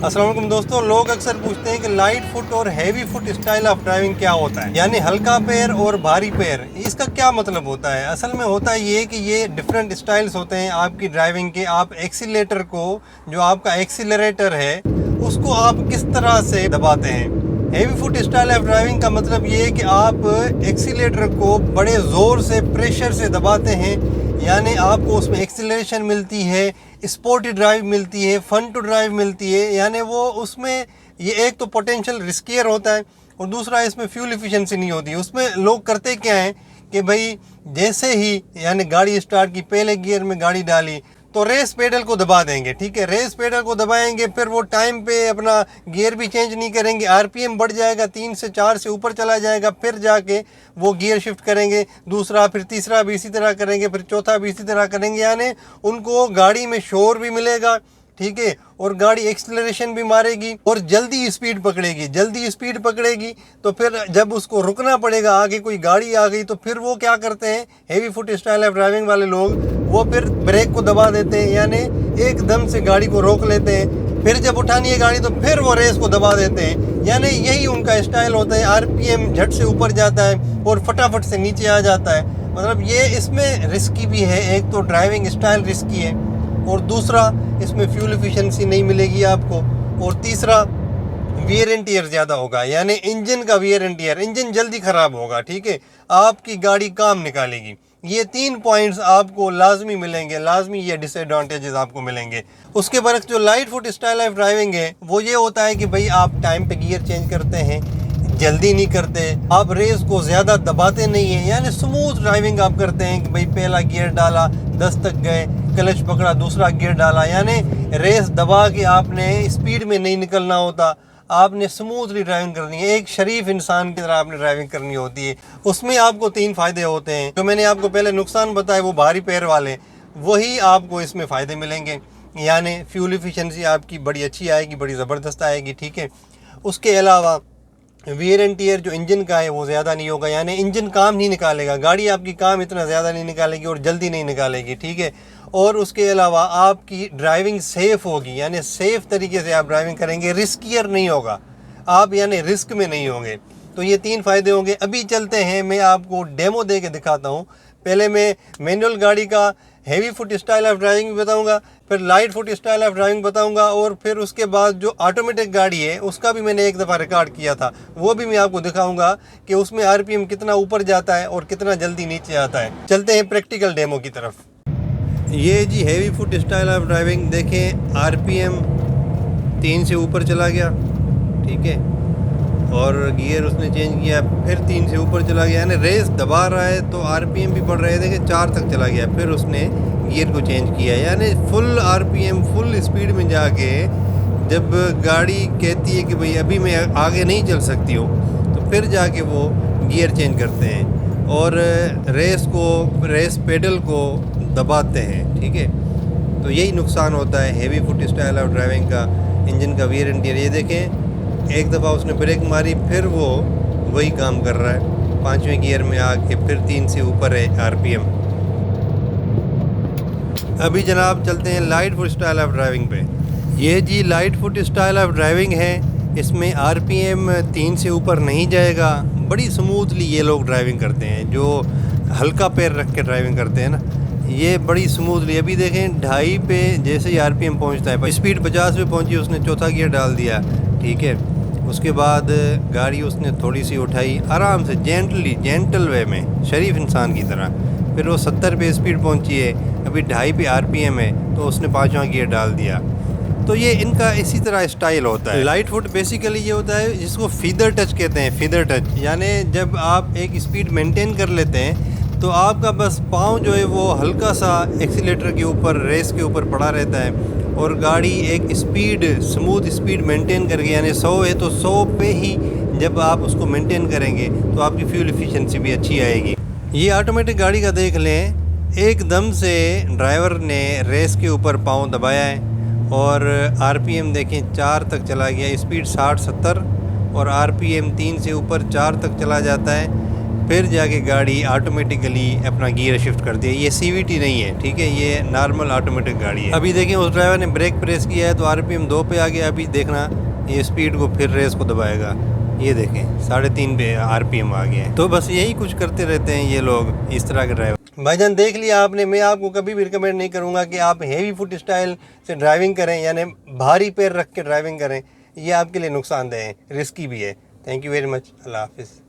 अस्सलाम वालेकुम दोस्तों, लोग अक्सर पूछते हैं कि लाइट फुट और heavy foot style of driving क्या होता है, यानी हल्का पैर और भारी पैर, इसका क्या मतलब होता है। असल में होता ये कि ये डिफरेंट स्टाइल्स होते हैं आपकी ड्राइविंग के। आप एक्सीलेटर को, जो आपका एक्सीलरेटर है, उसको आप किस तरह से दबाते हैं। Heavy foot style of driving का मतलब ये है कि आप एक्सीलेटर को बड़े ज़ोर से, प्रेशर से दबाते हैं, यानी आपको उसमें एक्सीलरेशन मिलती है, स्पोर्टी ड्राइव मिलती है, फन टू ड्राइव मिलती है। यानी वो उसमें ये एक तो पोटेंशियल रिस्कियर होता है और दूसरा इसमें फ्यूल एफिशिएंसी नहीं होती। उसमें लोग करते क्या हैं कि भाई जैसे ही यानी गाड़ी स्टार्ट की, पहले गियर में गाड़ी डाली तो रेस पेडल को दबा देंगे। ठीक है, रेस पेडल को दबाएंगे, फिर वो टाइम पे अपना गियर भी चेंज नहीं करेंगे, आरपीएम बढ़ जाएगा, 3 से 4 से ऊपर चला जाएगा, फिर जाके वो गियर शिफ्ट करेंगे, दूसरा, फिर तीसरा भी इसी तरह करेंगे, फिर चौथा भी इसी तरह करेंगे। यानी उनको गाड़ी में शोर भी मिलेगा, ठीक है, और गाड़ी एक्सीलरेशन भी मारेगी और जल्दी स्पीड पकड़ेगी। तो फिर जब उसको रुकना पड़ेगा, आगे कोई गाड़ी आ गई, तो फिर वो क्या करते हैं, heavy foot style of driving वाले लोग, वो फिर ब्रेक को दबा देते हैं, यानी एकदम से गाड़ी को रोक लेते हैं। फिर जब उठानी है गाड़ी तो फिर वो रेस को दबा देते हैं। यानी यही उनका स्टाइल होता है। आरपीएम झट से ऊपर जाता है और फटाफट से नीचे आ जाता है। मतलब ये इसमें रिस्की भी है, एक तो ड्राइविंग स्टाइल रिस्की है और दूसरा इसमें फ्यूल एफिशिएंसी नहीं मिलेगी आपको, और तीसरा वियर एंड टियर ज़्यादा होगा, यानी इंजन का वियर एंड टियर, इंजन जल्दी ख़राब होगा। ठीक है, आपकी गाड़ी काम निकालेगी। ये 3 पॉइंट्स आपको लाजमी मिलेंगे, लाजमी ये डिसएडवांटेजेस आपको मिलेंगे। उसके बरक्स जो light foot style of driving है वो ये होता है कि भाई आप टाइम पे गियर चेंज करते हैं, जल्दी नहीं करते, आप रेस को ज़्यादा दबाते नहीं हैं, यानी स्मूथ ड्राइविंग आप करते हैं कि भाई पहला गियर डाला, 10 तक गए, क्लच पकड़ा, दूसरा गियर डाला, यानी रेस दबा के आपने स्पीड में नहीं निकलना होता, आपने स्मूथली ड्राइविंग करनी है, एक शरीफ इंसान की तरह आपने ड्राइविंग करनी होती है। उसमें आपको 3 फ़ायदे होते हैं। जो मैंने आपको पहले नुकसान बताए वो भारी पैर वाले, वही आपको इसमें फ़ायदे मिलेंगे, यानी फ्यूल एफिशिएंसी आपकी बड़ी अच्छी आएगी, बड़ी ज़बरदस्त आएगी। ठीक है, उसके अलावा वियर एंड टियर जो इंजन का है वो ज़्यादा नहीं होगा, यानी इंजन काम नहीं निकालेगा, गाड़ी आपकी काम इतना ज़्यादा नहीं निकालेगी और जल्दी नहीं निकालेगी। ठीक है, और उसके अलावा आपकी ड्राइविंग सेफ़ होगी, यानी सेफ़ तरीके से आप ड्राइविंग करेंगे, रिस्कियर नहीं होगा आप, यानी रिस्क में नहीं होंगे। तो ये 3 फ़ायदे होंगे। अभी चलते हैं, मैं आपको डेमो दे के दिखाता हूँ। पहले मैं मैनुअल गाड़ी का heavy foot style of driving भी बताऊंगा, फिर light foot style of driving बताऊंगा, और फिर उसके बाद जो ऑटोमेटिक गाड़ी है उसका भी मैंने एक दफ़ा रिकॉर्ड किया था, वो भी मैं आपको दिखाऊंगा कि उसमें आरपीएम कितना ऊपर जाता है और कितना जल्दी नीचे आता है। चलते हैं प्रैक्टिकल डेमो की तरफ। ये जी heavy foot style of driving, देखें आरपीएम 3 से ऊपर चला गया, ठीक है, और गियर उसने चेंज किया, फिर 3 से ऊपर चला गया, यानी रेस दबा रहा है तो आरपीएम भी बढ़ रहे थे कि 4 तक चला गया, फिर उसने गियर को चेंज किया, यानी फुल आरपीएम, फुल स्पीड में जाके जब गाड़ी कहती है कि भाई अभी मैं आगे नहीं चल सकती हूँ, तो फिर जाके वो गियर चेंज करते हैं और रेस पेडल को दबाते हैं। ठीक है, तो यही नुकसान होता है heavy foot style of driving का, इंजन का वियर एंड टियर। ये देखें, एक दफ़ा उसने ब्रेक मारी, फिर वो वही काम कर रहा है, 5वें गियर में आके फिर 3 से ऊपर है आरपीएम। अभी जनाब चलते हैं light foot style of driving पे। ये जी light foot style of driving है, इसमें आरपीएम 3 से ऊपर नहीं जाएगा। बड़ी स्मूथली ये लोग ड्राइविंग करते हैं, जो हल्का पैर रख के ड्राइविंग करते हैं ना, ये बड़ी स्मूथली। अभी देखें 2.5 पे जैसे ही आरपीएम पहुंचता है, स्पीड 50 पे पहुंची, उसने चौथा गियर डाल दिया। ठीक है, उसके बाद गाड़ी उसने थोड़ी सी उठाई, आराम से जेंटल वे में, शरीफ इंसान की तरह, फिर वो 70 पे स्पीड पहुंची है, अभी 2.5 पे आरपीएम है, तो उसने 5वां गियर डाल दिया। तो ये इनका इसी तरह स्टाइल होता है। लाइट फुट बेसिकली ये होता है जिसको फीदर टच कहते हैं, फीदर टच, यानी जब आप एक स्पीड मेंटेन कर लेते हैं तो आपका बस पाँव जो है वो हल्का सा एक्सीलेटर के ऊपर, रेस के ऊपर पड़ा रहता है और गाड़ी एक स्पीड, स्मूथ स्पीड मेंटेन करके, यानी 100 है तो 100 पे ही जब आप उसको मेंटेन करेंगे तो आपकी फ्यूल एफिशिएंसी भी अच्छी आएगी। ये ऑटोमेटिक गाड़ी का देख लें, एकदम से ड्राइवर ने रेस के ऊपर पाँव दबाया है और आरपीएम देखें 4 तक चला गया, स्पीड 60-70 और आरपीएम 3 से ऊपर 4 तक चला जाता है। फिर जाके गाड़ी ऑटोमेटिकली अपना गियर शिफ्ट कर दिया। ये CVT नहीं है, ठीक है, ये नॉर्मल ऑटोमेटिक गाड़ी है। अभी देखें उस ड्राइवर ने ब्रेक प्रेस किया है तो RPM 2 पे आ गया। अभी देखना ये स्पीड को फिर रेस को दबाएगा, ये देखें 3.5 पे RPM आ गया है। तो बस यही कुछ करते रहते हैं ये लोग, इस तरह के ड्राइवर। भाईजान देख लिया आपने, मैं आपको कभी भी रिकमेंड नहीं करूँगा कि आप हेवी फुट स्टाइल से ड्राइविंग करें, यानी भारी पैर रख के ड्राइविंग करें। ये आपके लिए नुकसानदेह है, रिस्की भी है। थैंक यू वेरी मच, अल्लाह हाफिज़।